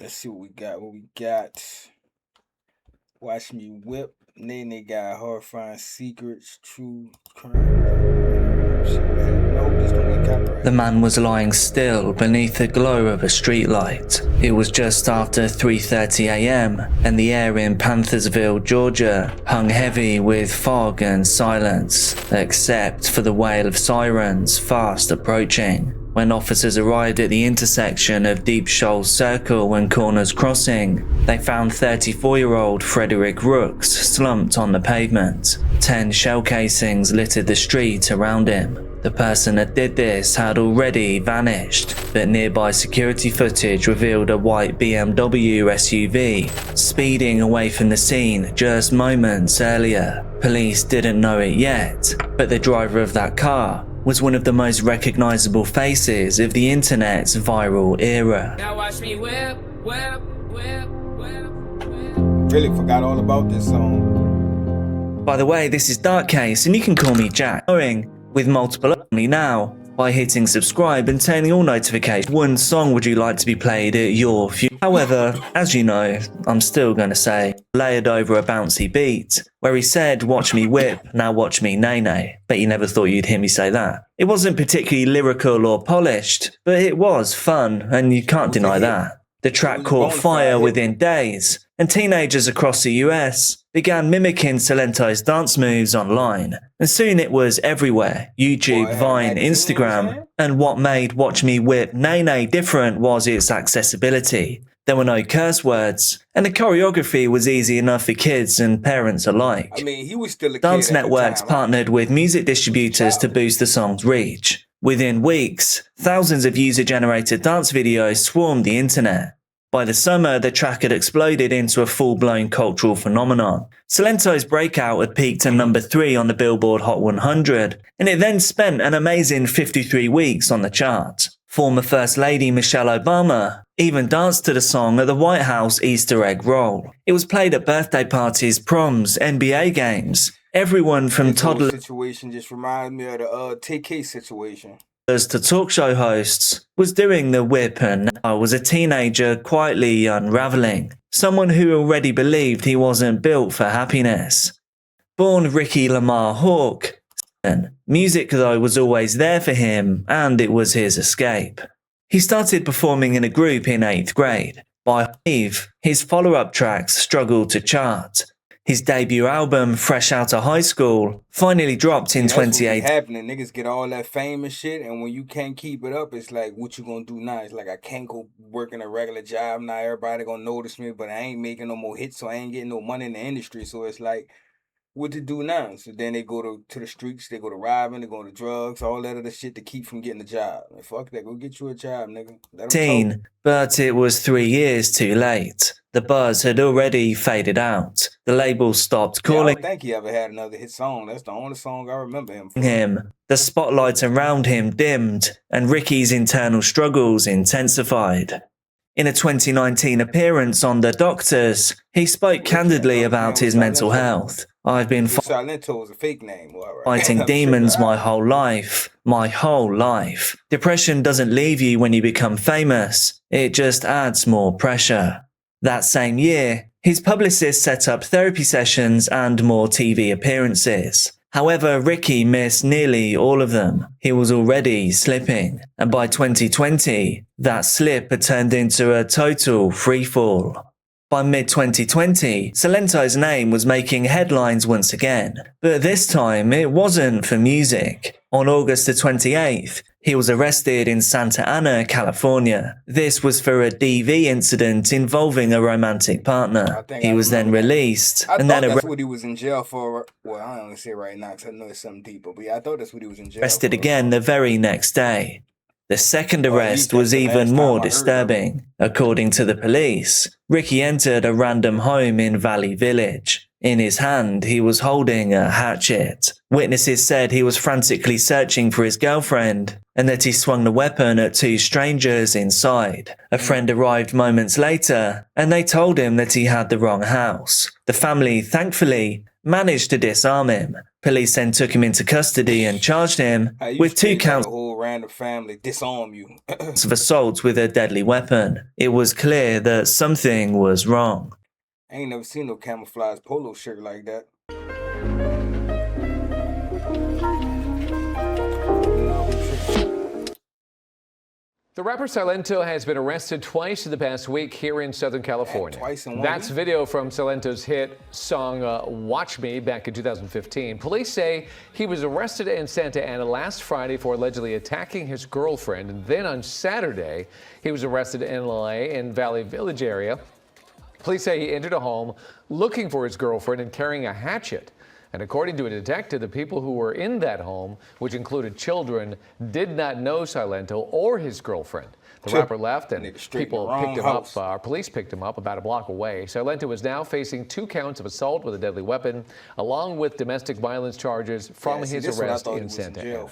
Let's see what we got. What we got. Watch Me Whip. Nene got Horrifying Secrets. True Crime. Shit, I hope this don't get The copyrighted. man was lying still beneath the glow of a streetlight. It was just after 3:30 a.m. and the air in Panthersville, Georgia hung heavy with fog and silence, except for the wail of sirens fast approaching. When officers arrived at the intersection of Deep Shoals Circle and Corners Crossing, they found 34-year-old Frederick Rooks slumped on the pavement. 10 shell casings littered the street around him. The person that did this had already vanished, but nearby security footage revealed a white BMW SUV speeding away from the scene just moments earlier. Police didn't know it yet, but the driver of that car was one of the most recognizable faces of the internet's viral era. Now watch me whip, whip, whip, whip, whip. Really forgot all about this song. By the way, this is Dark Case, and you can call me Jack. Going with multiple only now by hitting subscribe and turning all notifications. One song would you like to be played at your future? However, as you know, I'm still going to say, layered over a bouncy beat, where he said, watch me whip, now watch me nay-nay. Bet you never thought you'd hear me say that. It wasn't particularly lyrical or polished, but it was fun, and you can't deny that. The track caught fire within days, and teenagers across the US began mimicking Silento's dance moves online, and soon it was everywhere: YouTube, Vine, Instagram, and what made Watch Me Whip Nay Nay different was its accessibility. There were no curse words, and the choreography was easy enough for kids and parents alike. I mean, he was still a kid Dance at the networks time, partnered with music distributors to boost the song's reach. Within weeks, thousands of user-generated dance videos swarmed the internet. By the summer, the track had exploded into a full-blown cultural phenomenon. Silento's breakout had peaked at number 3 on the Billboard Hot 100, and it then spent an amazing 53 weeks on the chart. Former First Lady Michelle Obama even danced to the song at the White House Easter egg roll. It was played at birthday parties, proms, NBA games. Everyone from This whole toddlers situation just reminds me of the TK situation. to talk show hosts was doing the whip, and I was a teenager quietly unraveling, someone who already believed he wasn't built for happiness. Born Ricky Lamar Hawke, music though was always there for him, and it was his escape. He started performing in a group in 8th grade. By Eve, his follow-up tracks struggled to chart. His debut album, Fresh Outta High School, finally dropped in 2018. Happening. Niggas get all that fame and shit, and when you can't keep it up, it's like, what you gonna do now? It's like, I can't go working a regular job now. Everybody gonna notice me, but I ain't making no more hits, so I ain't getting no money in the industry. So it's like, what to do now? So then they go to the streets, they go to robbing, they go to drugs, all that other shit to keep from getting a job. Like, fuck that, go get you a job, nigga. Let 'em talk. But it was 3 years too late. The buzz had already faded out. The label stopped Yeah, I calling don't think he ever had another hit song. That's the only song I remember him from. him. The spotlight around him dimmed, and Ricky's internal struggles intensified. In a 2019 appearance on The Doctors, he spoke candidly about his mental health. I've been Silento was a fake name. Well, right. fighting demons my whole life. My whole life. Depression doesn't leave you when you become famous. It just adds more pressure. That same year, his publicist set up therapy sessions and more TV appearances. However, Ricky missed nearly all of them. He was already slipping, and by 2020, that slip had turned into a total freefall. By mid-2020, Silento's name was making headlines once again, but this time it wasn't for music. On August the 28th, he was arrested in Santa Ana, California. This was for a DV incident involving a romantic partner. He was then released, and then that's what he was in jail for. Well, I don't want to say right now because I know it's something deeper, but yeah, I thought that's what he was in jail arrested for. again the very next day. The second arrest was even more disturbing. According to the police, Ricky entered a random home in Valley Village. In his hand, he was holding a hatchet. Witnesses said he was frantically searching for his girlfriend, and that he swung the weapon at 2 strangers inside. A friend arrived moments later, and they told him that he had the wrong house. The family, thankfully, managed to disarm him. Police then took him into custody and charged him with 2 counts random family disarm you. of assault with a deadly weapon. It was clear that something was wrong. I ain't never seen no camouflage polo shirt like that. The rapper Silento has been arrested twice in the past week here in Southern California. Twice in 1 That's week? video from Silento's hit song Watch Me back in 2015. Police say he was arrested in Santa Ana last Friday for allegedly attacking his girlfriend. And then on Saturday, he was arrested in LA in Valley Village area. Police say he entered a home looking for his girlfriend and carrying a hatchet. And according to a detective, the people who were in that home, which included children, did not know Silento or his girlfriend. The rapper left and people picked him up. Police picked him up about a block away. Silento is now facing 2 counts of assault with a deadly weapon, along with domestic violence charges from his arrest in Santa Ana.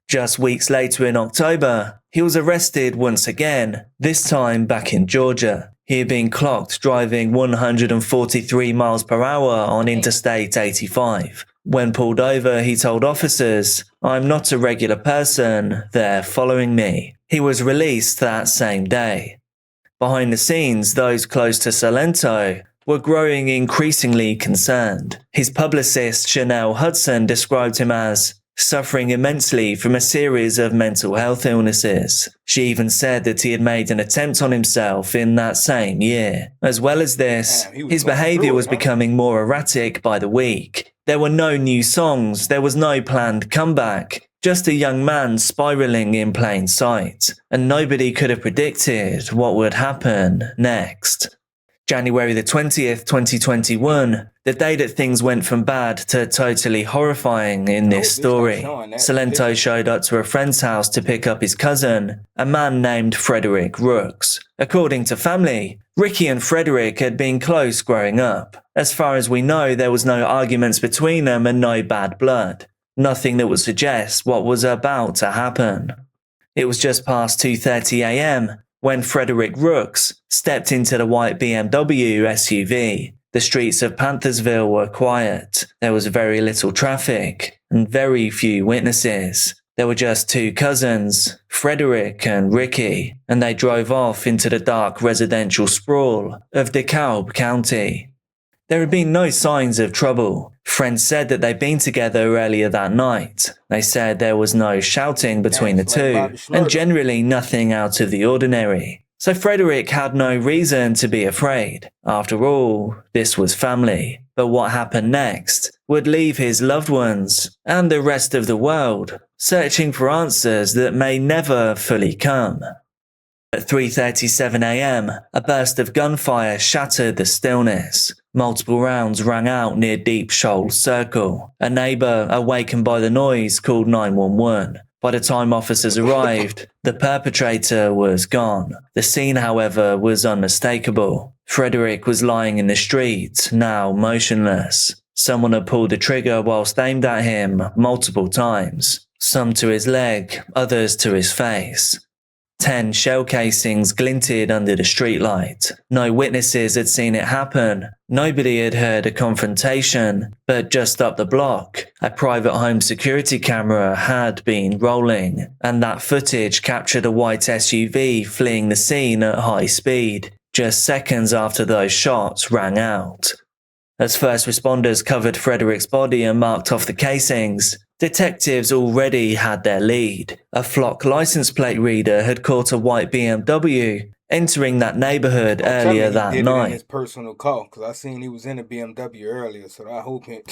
Just weeks later in October, he was arrested once again, this time back in Georgia. He had been clocked driving 143 miles per hour on Interstate 85. When pulled over, he told officers, "I'm not a regular person, they're following me." He was released that same day. Behind the scenes, those close to Silento were growing increasingly concerned. His publicist, Chanel Hudson, described him as suffering immensely from a series of mental health illnesses. She even said that he had made an attempt on himself in that same year. As well as this, his behavior was becoming more erratic by the week. There were no new songs, there was no planned comeback, just a young man spiraling in plain sight, and nobody could have predicted what would happen next. January the 20th, 2021, the day that things went from bad to totally horrifying in this story. Silento showed up to a friend's house to pick up his cousin, a man named Frederick Rooks. According to family, Ricky and Frederick had been close growing up. As far as we know, there was no arguments between them and no bad blood. Nothing that would suggest what was about to happen. It was just past 2:30 a.m. when Frederick Rooks stepped into the white BMW SUV. The streets of Panthersville were quiet. There was very little traffic and very few witnesses. There were just 2 cousins, Frederick and Ricky, and they drove off into the dark residential sprawl of DeKalb County. There had been no signs of trouble. Friends said that they'd been together earlier that night. They said there was no shouting between the two, and generally nothing out of the ordinary. So Frederick had no reason to be afraid. After all, this was family. But what happened next would leave his loved ones and the rest of the world searching for answers that may never fully come. At 3:37 a.m., a burst of gunfire shattered the stillness. Multiple rounds rang out near Deep Shoals Circle. A neighbor, awakened by the noise, called 911. By the time officers arrived, the perpetrator was gone. The scene, however, was unmistakable. Frederick was lying in the street, now motionless. Someone had pulled the trigger whilst aimed at him multiple times, some to his leg, others to his face. 10 shell casings glinted under the streetlight. No witnesses had seen it happen. Nobody had heard a confrontation, but just up the block, a private home security camera had been rolling, and that footage captured a white SUV fleeing the scene at high speed, just seconds after those shots rang out. As first responders covered Frederick's body and marked off the casings, detectives already had their lead. A flock license plate reader had caught a white BMW entering that neighborhood earlier that night. night. In his personal car, because I seen he was in a BMW earlier, so I hope it.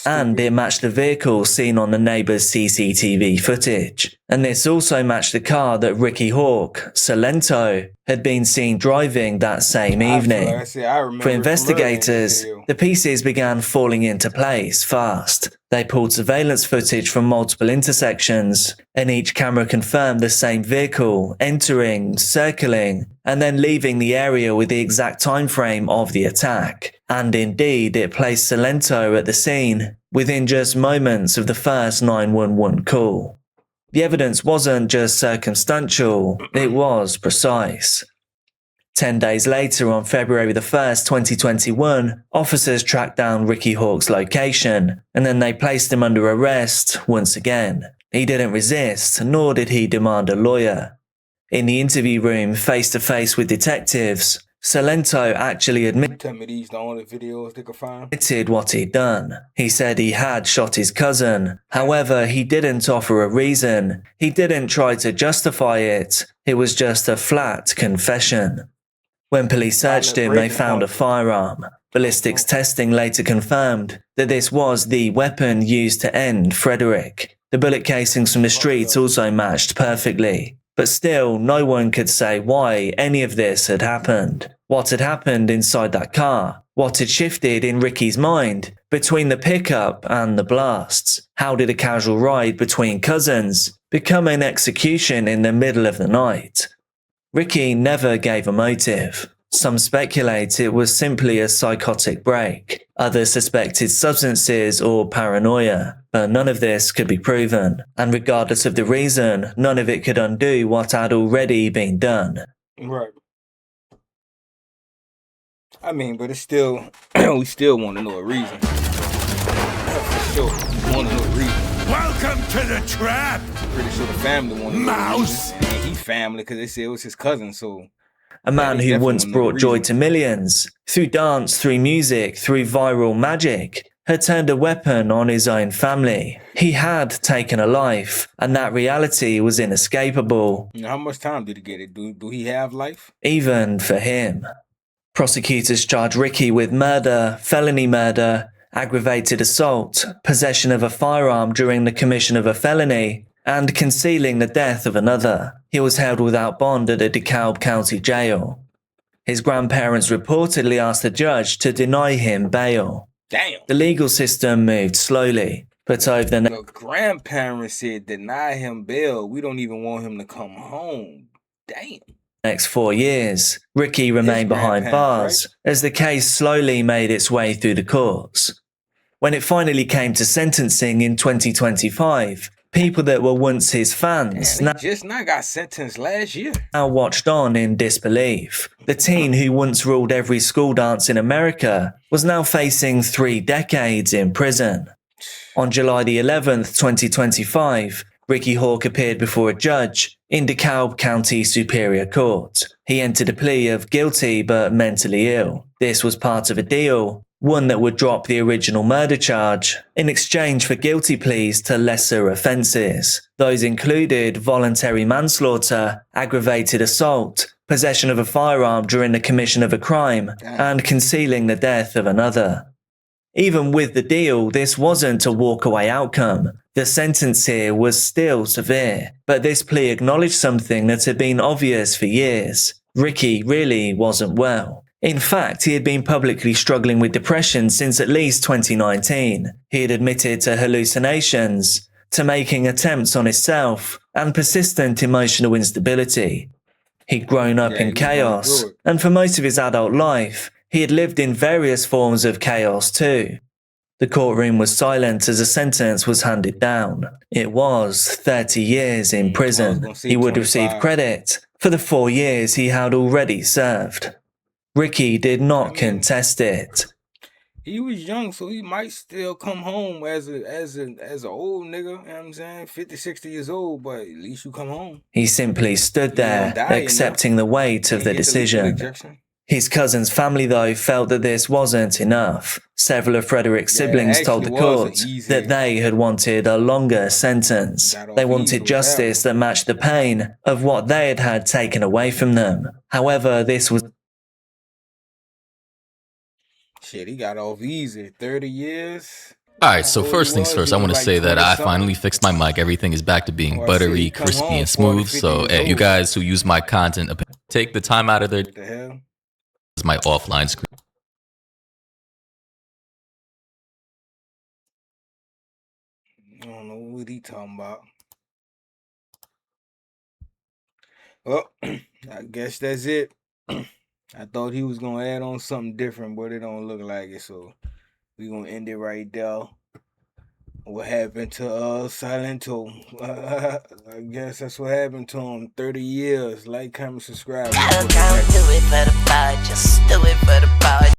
And it matched the vehicle seen on the neighbor's CCTV footage. And this also matched the car that Ricky Hawk, Silento, had been seen driving that same evening. For investigators, the pieces began falling into place fast. They pulled surveillance footage from multiple intersections, and each camera confirmed the same vehicle entering, circling, and then leaving the area with the exact time frame of the attack. And indeed, it placed Silento at the scene within just moments of the first 911 call. The evidence wasn't just circumstantial, it was precise. 10 days later, on February the 1st, 2021, officers tracked down Ricky Hawk's location, and then they placed him under arrest once again. He didn't resist, nor did he demand a lawyer. In the interview room, face to face with detectives, Silento actually Tell me these the only videos they could find. admitted what he'd done. He said he had shot his cousin. However, he didn't offer a reason. He didn't try to justify it. It was just a flat confession. When police searched him, they found a firearm. Ballistics testing later confirmed that this was the weapon used to end Frederick. The bullet casings from the streets also matched perfectly. But still, no one could say why any of this had happened. What had happened inside that car? What had shifted in Ricky's mind between the pickup and the blasts? How did a casual ride between cousins become an execution in the middle of the night? Ricky never gave a motive. Some speculate it was simply a psychotic break. Others suspected substances or paranoia, but none of this could be proven. And regardless of the reason, none of it could undo what had already been done. Right. I mean, but it's still, we still want to know a reason. For sure, we want to know a reason. Welcome to the trap! Pretty sure the family wanted Mouse! And he family, because they said it was his cousin, so... A man who once brought joy to millions, through dance, through music, through viral magic, had turned a weapon on his own family. He had taken a life, and that reality was inescapable. How much time did he get it? Do he have life? Even for him. Prosecutors charged Ricky with murder, felony murder, aggravated assault, possession of a firearm during the commission of a felony, and concealing the death of another. He was held without bond at a DeKalb County jail. His grandparents reportedly asked the judge to deny him bail. Damn. The legal system moved slowly, but over the grandparents said deny him bail. We don't even want him to come home. Damn. Next 4 years, Ricky remained behind bars as the case slowly made its way through the courts. When it finally came to sentencing in 2025, people that were once his fans just now got sentenced last year. Now watched on in disbelief. The teen who once ruled every school dance in America was now facing 3 decades in prison. On July the 11th, 2025, Ricky Hawk appeared before a judge in DeKalb County Superior Court. He entered a plea of guilty but mentally ill. This was part of a deal, one that would drop the original murder charge in exchange for guilty pleas to lesser offences. Those included voluntary manslaughter, aggravated assault, possession of a firearm during the commission of a crime, and concealing the death of another. Even with the deal, this wasn't a walkaway outcome. The sentence here was still severe, but this plea acknowledged something that had been obvious for years. Ricky really wasn't well. In fact, he had been publicly struggling with depression since at least 2019. He had admitted to hallucinations, to making attempts on himself, and persistent emotional instability. He'd grown up in chaos, and for most of his adult life, he had lived in various forms of chaos too. The courtroom was silent as a sentence was handed down. It was 30 years in prison. He would receive credit for the 4 years he had already served. Ricky did not contest it. He was young, so he might still come home as a old nigga, you know what I'm saying? 50, 60 years old, but at least you come home. He simply stood there, accepting the weight of the decision. His cousin's family, though, felt that this wasn't enough. Several of Frederick's siblings told the court that they had wanted a longer sentence. They wanted justice that matched the pain of what they had had taken away from them. However, this was... Shit, he got off easy. 30 years. Alright, so first things first, I want to say that I finally fixed my mic. Everything is back to being buttery, crispy, and smooth. So, you guys who use my content, take the time out of there. What the hell? This is my offline screen. I don't know what he talking about. Well, I guess that's it. I thought he was gonna add on something different, but it don't look like it. So we gonna end it right there. What happened to Silento? I guess that's what happened to him. 30 years. Like, comment, subscribe. Don't do it for the bar, just do it for the bar.